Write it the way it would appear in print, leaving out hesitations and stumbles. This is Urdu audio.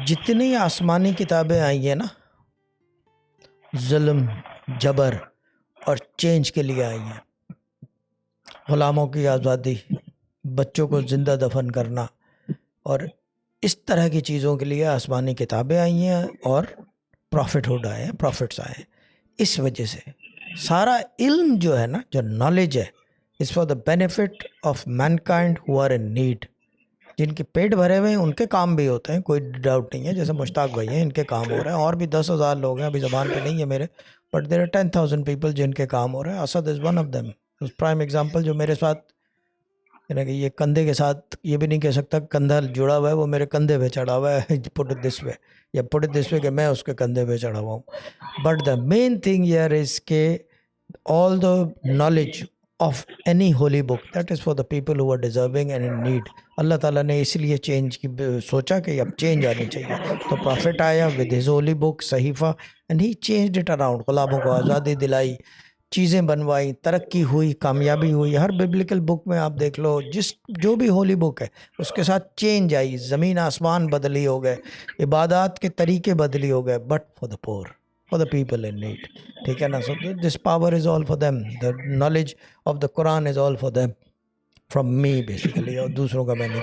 جتنی آسمانی کتابیں آئی ہیں نا، ظلم، جبر اور چینج کے لیے آئی ہیں. غلاموں کی آزادی، بچوں کو زندہ دفن کرنا اور اس طرح کی چیزوں کے لیے آسمانی کتابیں آئی ہیں اور پروفٹ ہوڈ آئے ہیں، پروفٹس آئے ہیں. اس وجہ سے سارا علم جو ہے نا، جو نالج ہے، is for the benefit of mankind who are in need. جن کے پیٹ بھرے ہوئے ہیں ان کے کام بھی ہوتے ہیں، کوئی ڈاؤٹ نہیں ہے. جیسے مشتاق بھائی ہیں، ان کے کام ہو رہے ہیں، اور بھی 10,000 لوگ ہیں، ابھی زبان پہ نہیں ہے میرے، بٹ دیر آر 10,000 پیپل جن کے کام ہو رہے ہیں. Asad is one of them. Prime example جو میرے ساتھ، یعنی کہ یہ کندھے کے ساتھ، یہ بھی نہیں کہہ سکتا کندھا جڑا ہوا ہے، وہ میرے کندھے پہ چڑھا ہوا ہے. پٹ اٹ دس وے، یا پٹ اٹ دس وے کہ میں اس کے کندھے پہ چڑھا ہوا ہوں. But the main thing here is کہ all the knowledge of any holy book that is for the people who are deserving and in need. اللہ تعالیٰ نے اس لیے چینج کی سوچا کہ اب چینج آنی چاہیے، تو پرافٹ آیا with his holy book Sahifa and he changed it around. غلاموں کو آزادی دلائی، چیزیں بنوائی، ترقی ہوئی، کامیابی ہوئی. ہر ببلیکل بک میں آپ دیکھ لو، جو بھی ہولی بک ہے اس کے ساتھ چینج آئی، زمین آسمان بدلی ہو گئے، عبادات کے طریقے بدلی ہو گئے، بٹ فار دا پور، for the people in need. ٹھیک ہے نا. So this power is all for them. The knowledge of the Quran is all for them, from me basically. اور دوسروں کا میں نہیں